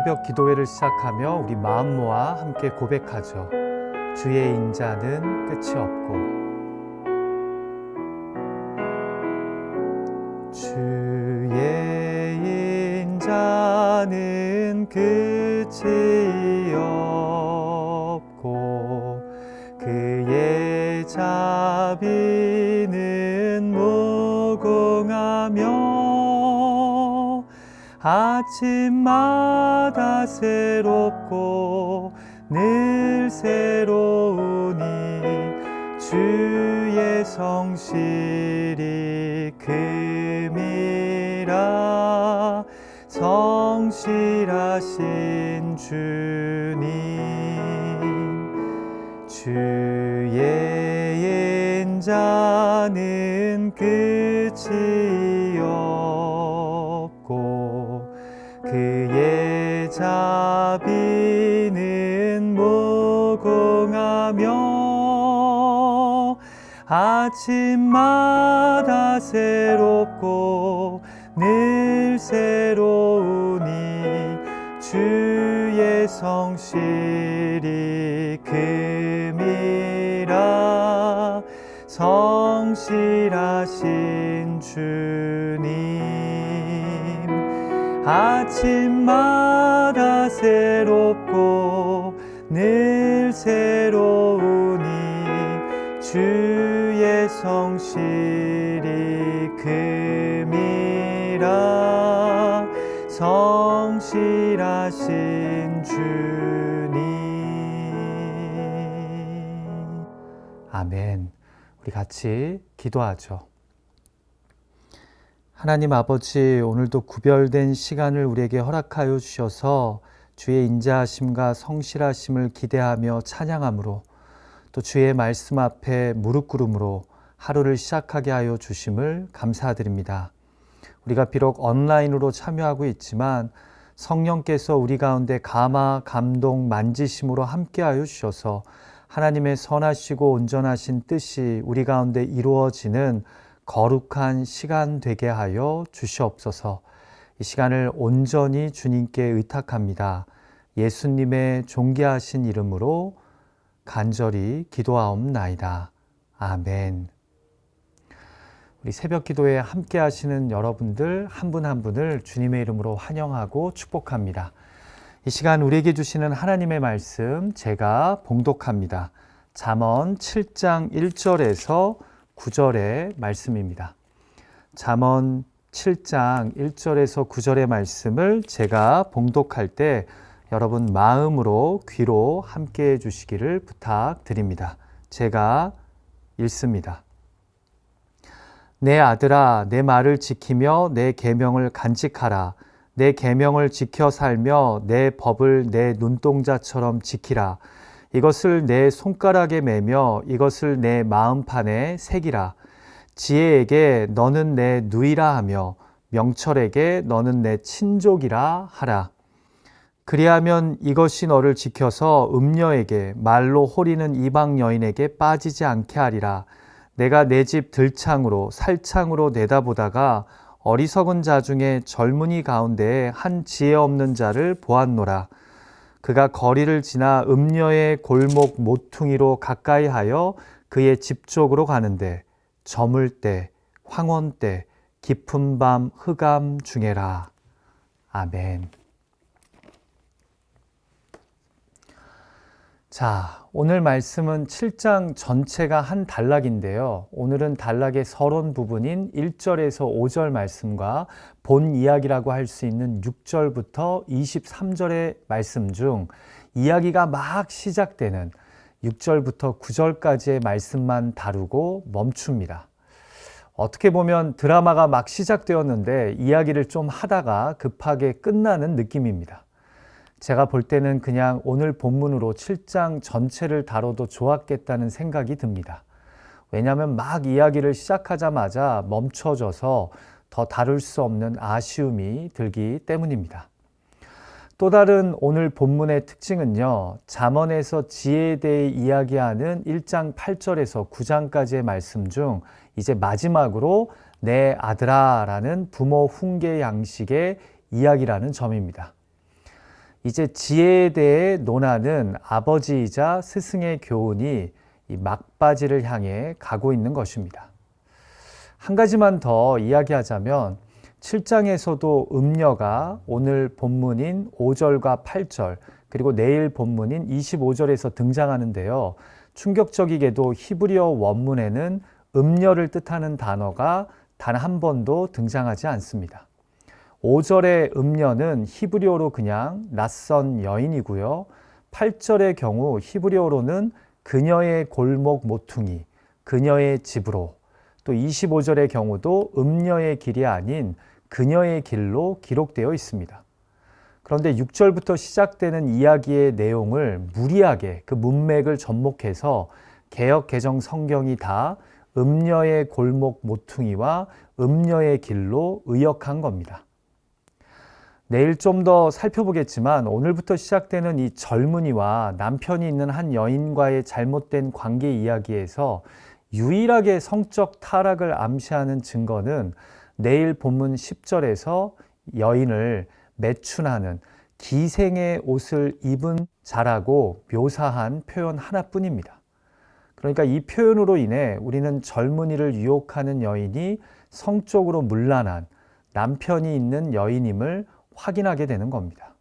새벽 기도회를 시작하며 우리 마음 모아 함께 고백하죠. 주의 인자는 끝이 없고 주의 인자는 끝이 없고 그의 자비는 무궁하며 아침마다 새롭고 늘 새로우니 주의 성실이 큼이라 성실하신 주님 주의 인자는 끝이 없고 그의 자비는 무궁하며 아침마다 새롭고 늘 새로우니 주의 성실이 큼이라 성실하신 주님 아침마다 새롭고 늘 새로우니 주의 성실이 큼이라 성실하신 주님. 아멘. 우리 같이 기도하죠. 하나님 아버지, 오늘도 구별된 시간을 우리에게 허락하여 주셔서 주의 인자하심과 성실하심을 기대하며 찬양함으로 또 주의 말씀 앞에 무릎 꿇음으로 하루를 시작하게 하여 주심을 감사드립니다. 우리가 비록 온라인으로 참여하고 있지만 성령께서 우리 가운데 감화, 감동, 만지심으로 함께하여 주셔서 하나님의 선하시고 온전하신 뜻이 우리 가운데 이루어지는 거룩한 시간 되게 하여 주시옵소서. 이 시간을 온전히 주님께 의탁합니다. 예수님의 존귀하신 이름으로 간절히 기도하옵나이다. 아멘. 우리 새벽 기도에 함께 하시는 여러분들 한 분 한 분을 주님의 이름으로 환영하고 축복합니다. 이 시간 우리에게 주시는 하나님의 말씀 제가 봉독합니다. 잠언 7장 1절에서 9절의 말씀입니다. 잠언 7장 1절에서 9절의 말씀을 제가 봉독할 때 여러분 마음으로 귀로 함께 해주시기를 부탁드립니다. 제가 읽습니다. 내 아들아, 내 말을 지키며 내 계명을 간직하라. 내 계명을 지켜 살며 내 법을 내 눈동자처럼 지키라. 이것을 내 손가락에 매며 이것을 내 마음판에 새기라. 지혜에게 너는 내 누이라 하며 명철에게 너는 내 친족이라 하라. 그리하면 이것이 너를 지켜서 음녀에게 말로 호리는 이방 여인에게 빠지지 않게 하리라. 내가 내 집 들창으로 살창으로 내다보다가 어리석은 자 중에 젊은이 가운데에 한 지혜 없는 자를 보았노라. 그가 거리를 지나 음녀의 골목 모퉁이로 가까이 하여 그의 집 쪽으로 가는데 저물 때, 황혼 때, 깊은 밤 흑암 중에라. 아멘. 자, 오늘 말씀은 7장 전체가 한 단락인데요. 오늘은 단락의 서론 부분인 1절에서 5절 말씀과 본 이야기라고 할 수 있는 6절부터 23절의 말씀 중 이야기가 막 시작되는 6절부터 9절까지의 말씀만 다루고 멈춥니다. 어떻게 보면 드라마가 막 시작되었는데 이야기를 좀 하다가 급하게 끝나는 느낌입니다. 제가 볼 때는 그냥 오늘 본문으로 7장 전체를 다뤄도 좋았겠다는 생각이 듭니다. 왜냐하면 막 이야기를 시작하자마자 멈춰져서 더 다룰 수 없는 아쉬움이 들기 때문입니다. 또 다른 오늘 본문의 특징은요, 잠언에서 지혜에 대해 이야기하는 1장 8절에서 9장까지의 말씀 중 이제 마지막으로 내 아들아 라는 부모 훈계 양식의 이야기라는 점입니다. 이제 지혜에 대해 논하는 아버지이자 스승의 교훈이 이 막바지를 향해 가고 있는 것입니다. 한 가지만 더 이야기하자면 7장에서도 음녀가 오늘 본문인 5절과 8절 그리고 내일 본문인 25절에서 등장하는데요. 충격적이게도 히브리어 원문에는 음녀를 뜻하는 단어가 단 한 번도 등장하지 않습니다. 5절의 음녀는 히브리어로 그냥 낯선 여인이고요. 8절의 경우 히브리어로는 그녀의 골목 모퉁이, 그녀의 집으로, 또 25절의 경우도 음녀의 길이 아닌 그녀의 길로 기록되어 있습니다. 그런데 6절부터 시작되는 이야기의 내용을 무리하게 그 문맥을 접목해서 개역 개정 성경이 다 음녀의 골목 모퉁이와 음녀의 길로 의역한 겁니다. 내일 좀 더 살펴보겠지만 오늘부터 시작되는 이 젊은이와 남편이 있는 한 여인과의 잘못된 관계 이야기에서 유일하게 성적 타락을 암시하는 증거는 내일 본문 10절에서 여인을 매춘하는 기생의 옷을 입은 자라고 묘사한 표현 하나뿐입니다. 그러니까 이 표현으로 인해 우리는 젊은이를 유혹하는 여인이 성적으로 문란한 남편이 있는 여인임을 확인하게 되는 겁니다.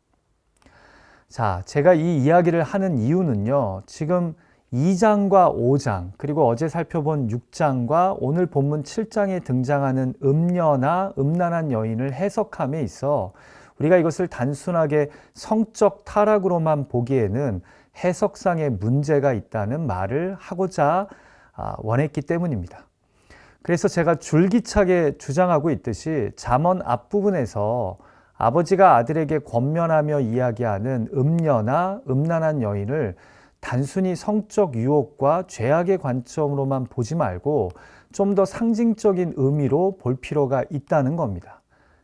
자, 제가 이 이야기를 하는 이유는요, 지금 2장과 5장, 그리고 어제 살펴본 6장과 오늘 본문 7장에 등장하는 음녀나 음란한 여인을 해석함에 있어 우리가 이것을 단순하게 성적 타락으로만 보기에는 해석상의 문제가 있다는 말을 하고자 원했기 때문입니다. 그래서 제가 줄기차게 주장하고 있듯이 잠언 앞부분에서 아버지가 아들에게 권면하며 이야기하는 음녀나 음란한 여인을 단순히 성적 유혹과 죄악의 관점으로만 보지 말고 좀 더 상징적인 의미로 볼 필요가 있다는 겁니다.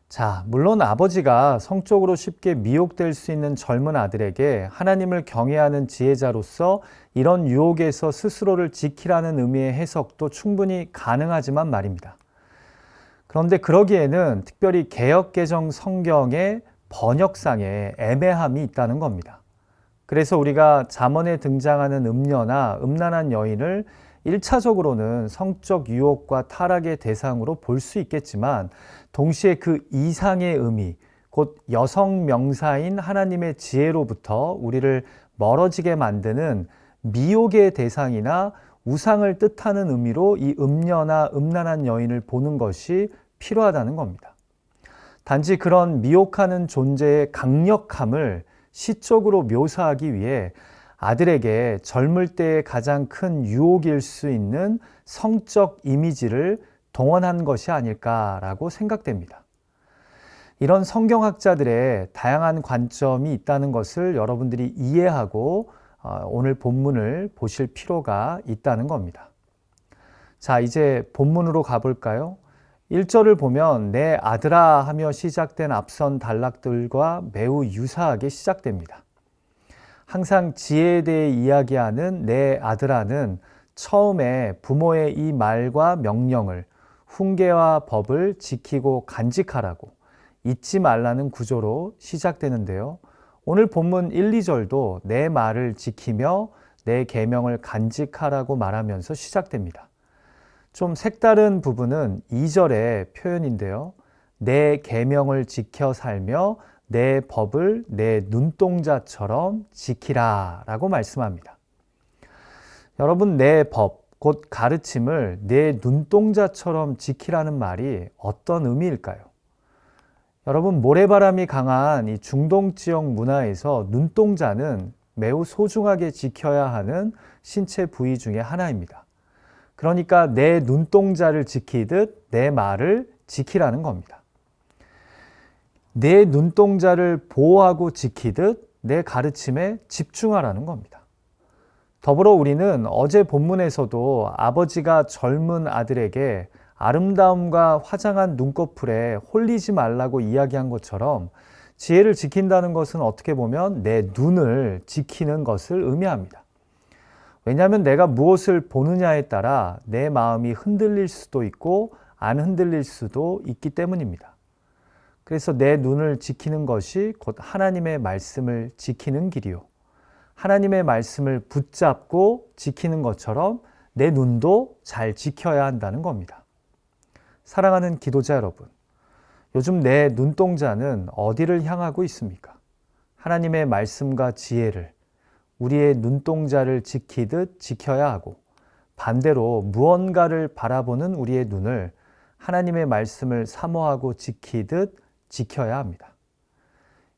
자, 물론 아버지가 성적으로 쉽게 미혹될 수 있는 젊은 아들에게 하나님을 경외하는 지혜자로서 이런 유혹에서 스스로를 지키라는 의미의 해석도 충분히 가능하지만 말입니다. 그런데 그러기에는 특별히 개역개정 성경의 번역상에 애매함이 있다는 겁니다. 그래서 우리가 잠언에 등장하는 음녀나 음란한 여인을 1차적으로는 성적 유혹과 타락의 대상으로 볼 수 있겠지만 동시에 그 이상의 의미, 곧 여성 명사인 하나님의 지혜로부터 우리를 멀어지게 만드는 미혹의 대상이나 우상을 뜻하는 의미로 이 음녀나 음란한 여인을 보는 것이 필요하다는 겁니다. 단지 그런 미혹하는 존재의 강력함을 시적으로 묘사하기 위해 아들에게 젊을 때의 가장 큰 유혹일 수 있는 성적 이미지를 동원한 것이 아닐까라고 생각됩니다. 이런 성경학자들의 다양한 관점이 있다는 것을 여러분들이 이해하고 오늘 본문을 보실 필요가 있다는 겁니다. 자, 이제 본문으로 가볼까요? 1절을 보면 내 아들아 하며 시작된 앞선 단락들과 매우 유사하게 시작됩니다. 항상 지혜에 대해 이야기하는 내 아들아는 처음에 부모의 이 말과 명령을 훈계와 법을 지키고 간직하라고 잊지 말라는 구조로 시작되는데요. 오늘 본문 1, 2절도 내 말을 지키며 내 계명을 간직하라고 말하면서 시작됩니다. 좀 색다른 부분은 2절의 표현인데요. 내 계명을 지켜 살며 내 법을 내 눈동자처럼 지키라 라고 말씀합니다. 여러분, 내 법, 곧 가르침을 내 눈동자처럼 지키라는 말이 어떤 의미일까요? 여러분, 모래바람이 강한 이 중동 지역 문화에서 눈동자는 매우 소중하게 지켜야 하는 신체 부위 중에 하나입니다. 그러니까 내 눈동자를 지키듯 내 말을 지키라는 겁니다. 내 눈동자를 보호하고 지키듯 내 가르침에 집중하라는 겁니다. 더불어 우리는 어제 본문에서도 아버지가 젊은 아들에게 아름다움과 화장한 눈꺼풀에 홀리지 말라고 이야기한 것처럼 지혜를 지킨다는 것은 어떻게 보면 내 눈을 지키는 것을 의미합니다. 왜냐하면 내가 무엇을 보느냐에 따라 내 마음이 흔들릴 수도 있고 안 흔들릴 수도 있기 때문입니다. 그래서 내 눈을 지키는 것이 곧 하나님의 말씀을 지키는 길이요. 하나님의 말씀을 붙잡고 지키는 것처럼 내 눈도 잘 지켜야 한다는 겁니다. 사랑하는 기도자 여러분, 요즘 내 눈동자는 어디를 향하고 있습니까? 하나님의 말씀과 지혜를 우리의 눈동자를 지키듯 지켜야 하고, 반대로 무언가를 바라보는 우리의 눈을 하나님의 말씀을 사모하고 지키듯 지켜야 합니다.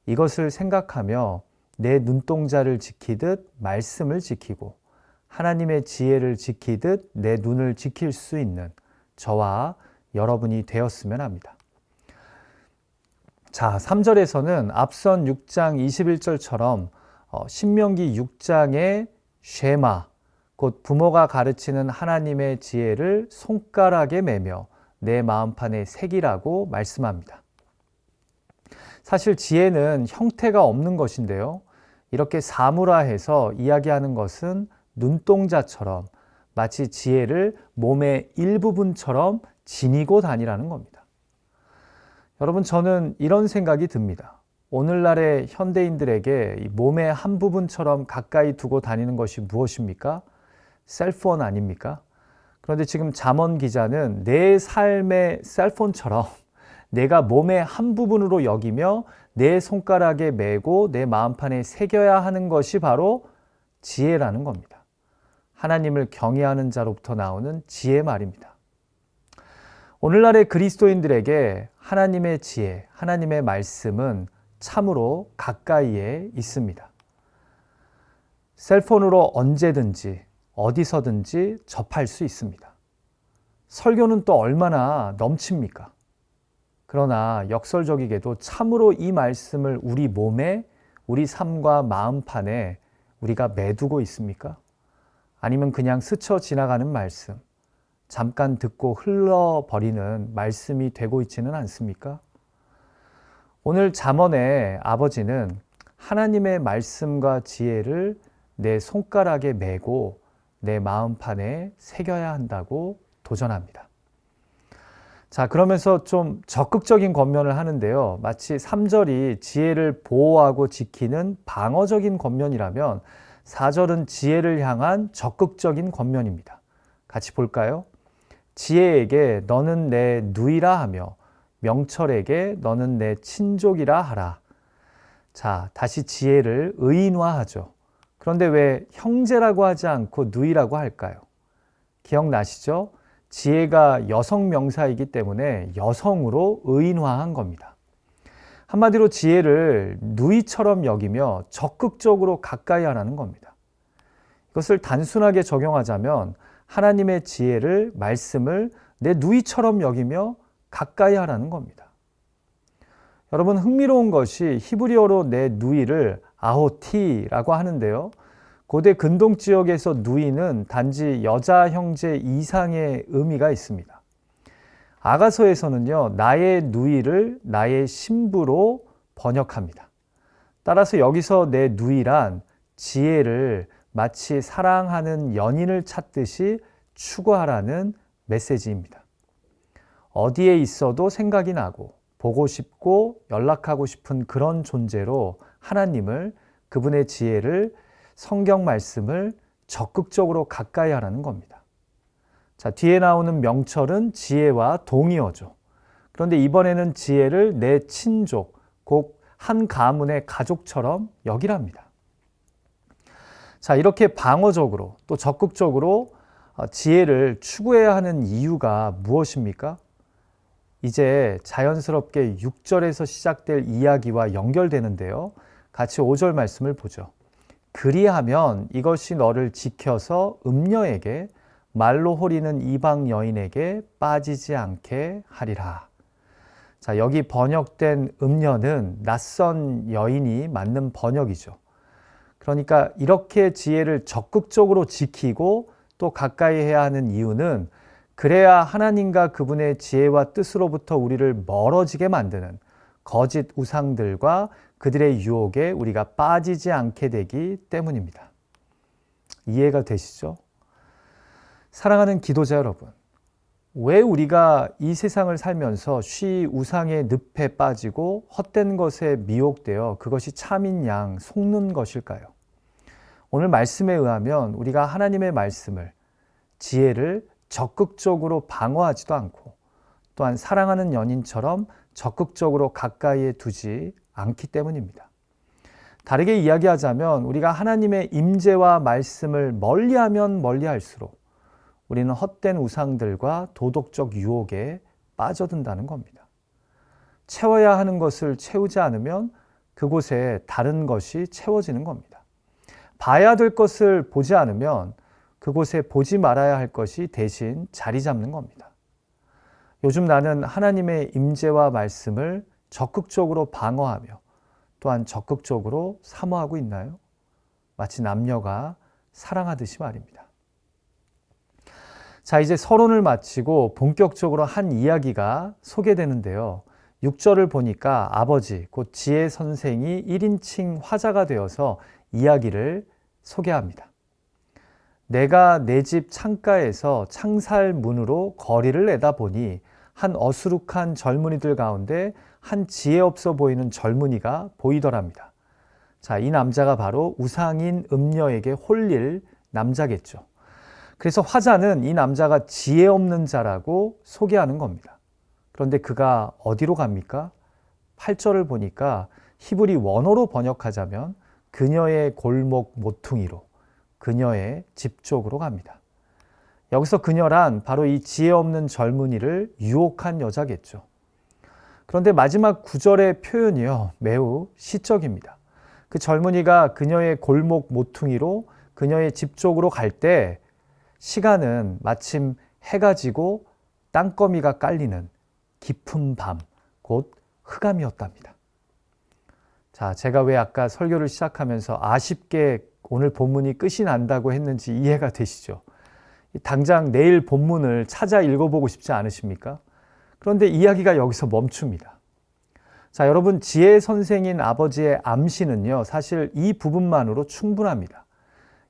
이것을 생각하며 내 눈동자를 지키듯 말씀을 지키고 하나님의 지혜를 지키듯 내 눈을 지킬 수 있는 저와 여러분이 되었으면 합니다. 자, 3절에서는 앞선 6장 21절처럼 신명기 6장의 쉐마, 곧 부모가 가르치는 하나님의 지혜를 손가락에 매며 내 마음판에 새기라고 말씀합니다. 사실 지혜는 형태가 없는 것인데요. 이렇게 사물화해서 이야기하는 것은 눈동자처럼 마치 지혜를 몸의 일부분처럼 지니고 다니라는 겁니다. 여러분, 저는 이런 생각이 듭니다. 오늘날의 현대인들에게 몸의 한 부분처럼 가까이 두고 다니는 것이 무엇입니까? 셀폰 아닙니까? 그런데 지금 잠언 기자는 내 삶의 셀폰처럼 내가 몸의 한 부분으로 여기며 내 손가락에 메고 내 마음판에 새겨야 하는 것이 바로 지혜라는 겁니다. 하나님을 경외하는 자로부터 나오는 지혜 말입니다. 오늘날의 그리스도인들에게 하나님의 지혜, 하나님의 말씀은 참으로 가까이에 있습니다. 셀폰으로 언제든지 어디서든지 접할 수 있습니다. 설교는 또 얼마나 넘칩니까? 그러나 역설적이게도 참으로 이 말씀을 우리 몸에, 우리 삶과 마음판에 우리가 매두고 있습니까? 아니면 그냥 스쳐 지나가는 말씀, 잠깐 듣고 흘러버리는 말씀이 되고 있지는 않습니까? 오늘 잠언의 아버지는 하나님의 말씀과 지혜를 내 손가락에 메고 내 마음판에 새겨야 한다고 도전합니다. 자, 그러면서 좀 적극적인 권면을 하는데요. 마치 3절이 지혜를 보호하고 지키는 방어적인 권면이라면 4절은 지혜를 향한 적극적인 권면입니다. 같이 볼까요? 지혜에게 너는 내 누이라 하며 명철에게 너는 내 친족이라 하라. 자, 다시 지혜를 의인화하죠. 그런데 왜 형제라고 하지 않고 누이라고 할까요? 기억나시죠? 지혜가 여성 명사이기 때문에 여성으로 의인화한 겁니다. 한마디로 지혜를 누이처럼 여기며 적극적으로 가까이 하라는 겁니다. 이것을 단순하게 적용하자면 하나님의 지혜를, 말씀을 내 누이처럼 여기며 가까이 하라는 겁니다. 여러분, 흥미로운 것이 히브리어로 내 누이를 아호티라고 하는데요. 고대 근동 지역에서 누이는 단지 여자 형제 이상의 의미가 있습니다. 아가서에서는요, 나의 누이를 나의 신부로 번역합니다. 따라서 여기서 내 누이란 지혜를 마치 사랑하는 연인을 찾듯이 추구하라는 메시지입니다. 어디에 있어도 생각이 나고 보고 싶고 연락하고 싶은 그런 존재로 하나님을, 그분의 지혜를, 성경 말씀을 적극적으로 가까이 하라는 겁니다. 자, 뒤에 나오는 명철은 지혜와 동의어죠. 그런데 이번에는 지혜를 내 친족, 곧 한 가문의 가족처럼 여기랍니다. 자, 이렇게 방어적으로 또 적극적으로 지혜를 추구해야 하는 이유가 무엇입니까? 이제 자연스럽게 6절에서 시작될 이야기와 연결되는데요. 같이 5절 말씀을 보죠. 그리하면 이것이 너를 지켜서 음녀에게, 말로 호리는 이방 여인에게 빠지지 않게 하리라. 자, 여기 번역된 음녀는 낯선 여인이 맞는 번역이죠. 그러니까 이렇게 지혜를 적극적으로 지키고 또 가까이 해야 하는 이유는 그래야 하나님과 그분의 지혜와 뜻으로부터 우리를 멀어지게 만드는 거짓 우상들과 그들의 유혹에 우리가 빠지지 않게 되기 때문입니다. 이해가 되시죠? 사랑하는 기도자 여러분, 왜 우리가 이 세상을 살면서 쉬 우상의 늪에 빠지고 헛된 것에 미혹되어 그것이 참인 양 속는 것일까요? 오늘 말씀에 의하면 우리가 하나님의 말씀을, 지혜를 적극적으로 방어하지도 않고 또한 사랑하는 연인처럼 적극적으로 가까이에 두지 않기 때문입니다. 다르게 이야기하자면 우리가 하나님의 임재와 말씀을 멀리하면 멀리할수록 우리는 헛된 우상들과 도덕적 유혹에 빠져든다는 겁니다. 채워야 하는 것을 채우지 않으면 그곳에 다른 것이 채워지는 겁니다. 봐야 될 것을 보지 않으면 그곳에 보지 말아야 할 것이 대신 자리 잡는 겁니다. 요즘 나는 하나님의 임재와 말씀을 적극적으로 방어하며 또한 적극적으로 사모하고 있나요? 마치 남녀가 사랑하듯이 말입니다. 자, 이제 서론을 마치고 본격적으로 한 이야기가 소개되는데요. 6절을 보니까 아버지, 곧 지혜 선생이 1인칭 화자가 되어서 이야기를 소개합니다. 내가 내 집 창가에서 창살 문으로 거리를 내다보니 한 어수룩한 젊은이들 가운데 한 지혜 없어 보이는 젊은이가 보이더랍니다. 자, 이 남자가 바로 우상인 음녀에게 홀릴 남자겠죠. 그래서 화자는 이 남자가 지혜 없는 자라고 소개하는 겁니다. 그런데 그가 어디로 갑니까? 8절을 보니까 히브리 원어로 번역하자면 그녀의 골목 모퉁이로, 그녀의 집 쪽으로 갑니다. 여기서 그녀란 바로 이 지혜 없는 젊은이를 유혹한 여자겠죠. 그런데 마지막 9절의 표현이요, 매우 시적입니다. 그 젊은이가 그녀의 골목 모퉁이로 그녀의 집 쪽으로 갈 때 시간은 마침 해가 지고 땅거미가 깔리는 깊은 밤, 곧 흑암이었답니다. 자, 제가 왜 아까 설교를 시작하면서 아쉽게 오늘 본문이 끝이 난다고 했는지 이해가 되시죠? 당장 내일 본문을 찾아 읽어보고 싶지 않으십니까? 그런데 이야기가 여기서 멈춥니다. 자, 여러분, 지혜 선생인 아버지의 암시는요, 사실 이 부분만으로 충분합니다.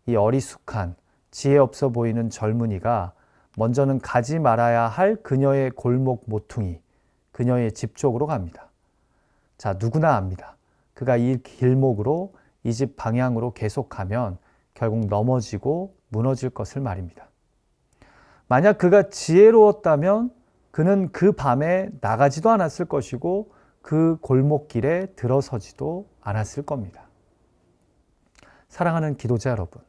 이 어리숙한 지혜 없어 보이는 젊은이가 먼저는 가지 말아야 할 그녀의 골목 모퉁이, 그녀의 집 쪽으로 갑니다. 자, 누구나 압니다. 그가 이 길목으로, 이 집 방향으로 계속 가면 결국 넘어지고 무너질 것을 말입니다. 만약 그가 지혜로웠다면 그는 그 밤에 나가지도 않았을 것이고 그 골목길에 들어서지도 않았을 겁니다. 사랑하는 기도자 여러분,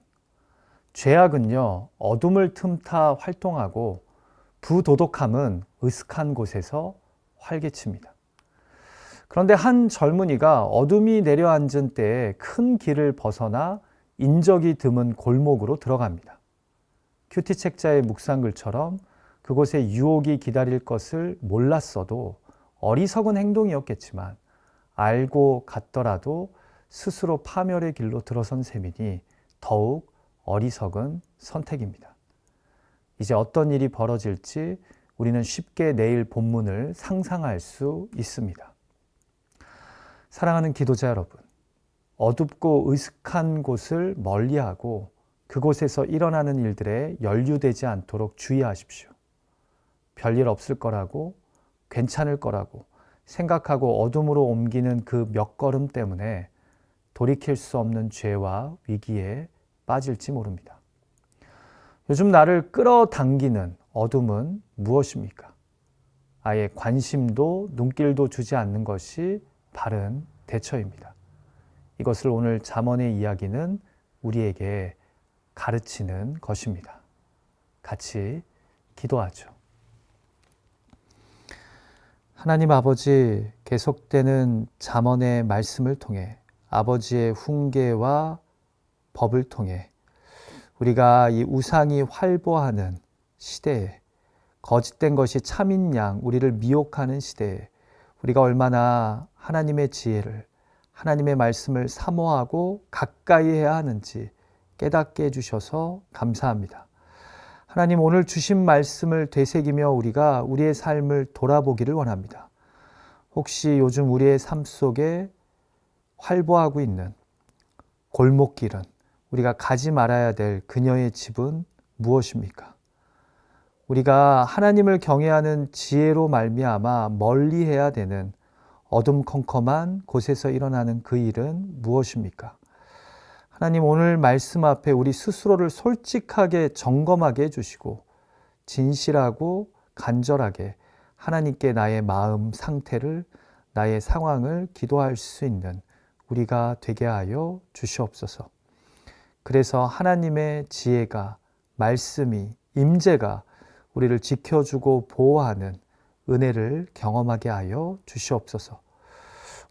죄악은요, 어둠을 틈타 활동하고 부도덕함은 으슥한 곳에서 활개칩니다. 그런데 한 젊은이가 어둠이 내려앉은 때에 큰 길을 벗어나 인적이 드문 골목으로 들어갑니다. 큐티 책자의 묵상글처럼 그곳에 유혹이 기다릴 것을 몰랐어도 어리석은 행동이었겠지만 알고 갔더라도 스스로 파멸의 길로 들어선 셈이니 더욱 어리석은 선택입니다. 이제 어떤 일이 벌어질지 우리는 쉽게 내일 본문을 상상할 수 있습니다. 사랑하는 기도자 여러분, 어둡고 으슥한 곳을 멀리하고 그곳에서 일어나는 일들에 연루되지 않도록 주의하십시오. 별일 없을 거라고, 괜찮을 거라고 생각하고 어둠으로 옮기는 그 몇 걸음 때문에 돌이킬 수 없는 죄와 위기에 빠질지 모릅니다. 요즘 나를 끌어당기는 어둠은 무엇입니까? 아예 관심도 눈길도 주지 않는 것이 바른 대처입니다. 이것을 오늘 잠언의 이야기는 우리에게 가르치는 것입니다. 같이 기도하죠. 하나님 아버지, 계속되는 잠언의 말씀을 통해 아버지의 훈계와 법을 통해 우리가 이 우상이 활보하는 시대에, 거짓된 것이 참인 양 우리를 미혹하는 시대에 우리가 얼마나 하나님의 지혜를, 하나님의 말씀을 사모하고 가까이 해야 하는지 깨닫게 해주셔서 감사합니다. 하나님, 오늘 주신 말씀을 되새기며 우리가 우리의 삶을 돌아보기를 원합니다. 혹시 요즘 우리의 삶 속에 활보하고 있는 골목길은, 우리가 가지 말아야 될 그녀의 집은 무엇입니까? 우리가 하나님을 경외하는 지혜로 말미암아 멀리해야 되는 어둠컴컴한 곳에서 일어나는 그 일은 무엇입니까? 하나님, 오늘 말씀 앞에 우리 스스로를 솔직하게 점검하게 해주시고 진실하고 간절하게 하나님께 나의 마음 상태를, 나의 상황을 기도할 수 있는 우리가 되게 하여 주시옵소서. 그래서 하나님의 지혜가, 말씀이, 임재가 우리를 지켜주고 보호하는 은혜를 경험하게 하여 주시옵소서.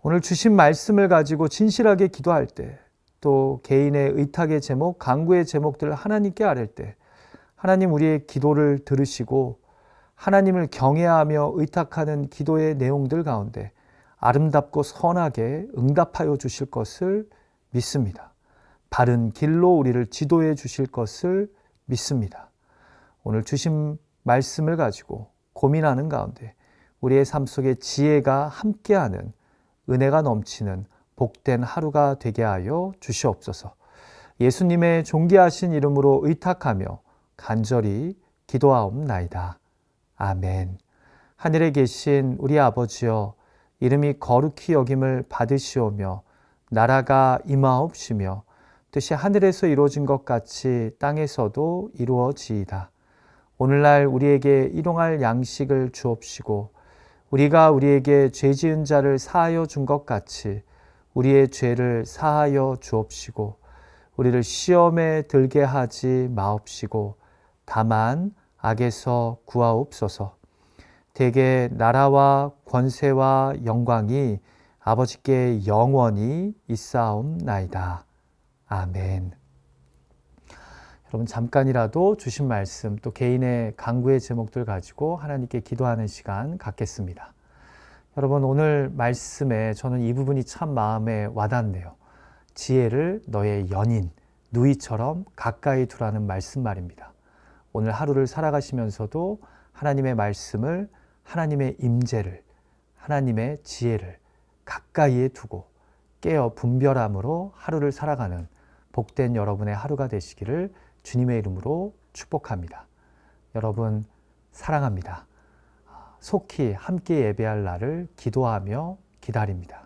오늘 주신 말씀을 가지고 진실하게 기도할 때, 또 개인의 의탁의 제목, 간구의 제목들을 하나님께 아뢰 때 하나님 우리의 기도를 들으시고 하나님을 경외하며 의탁하는 기도의 내용들 가운데 아름답고 선하게 응답하여 주실 것을 믿습니다. 바른 길로 우리를 지도해 주실 것을 믿습니다. 오늘 주신 말씀을 가지고 고민하는 가운데 우리의 삶 속에 지혜가 함께하는 은혜가 넘치는 복된 하루가 되게 하여 주시옵소서. 예수님의 존귀하신 이름으로 의탁하며 간절히 기도하옵나이다. 아멘. 하늘에 계신 우리 아버지여, 이름이 거룩히 여김을 받으시오며 나라가 임하옵시며 뜻이 하늘에서 이루어진 것 같이 땅에서도 이루어지이다. 오늘날 우리에게 일용할 양식을 주옵시고 우리가 우리에게 죄 지은 자를 사하여 준 것 같이 우리의 죄를 사하여 주옵시고 우리를 시험에 들게 하지 마옵시고 다만 악에서 구하옵소서. 대개 나라와 권세와 영광이 아버지께 영원히 있사옵나이다. 아멘. 여러분, 잠깐이라도 주신 말씀, 또 개인의 간구의 제목들 가지고 하나님께 기도하는 시간 갖겠습니다. 여러분, 오늘 말씀에 저는 이 부분이 참 마음에 와닿네요. 지혜를 너의 연인, 누이처럼 가까이 두라는 말씀 말입니다. 오늘 하루를 살아가시면서도 하나님의 말씀을, 하나님의 임재를, 하나님의 지혜를 가까이에 두고 깨어 분별함으로 하루를 살아가는 복된 여러분의 하루가 되시기를 주님의 이름으로 축복합니다. 여러분, 사랑합니다. 속히 함께 예배할 날을 기도하며 기다립니다.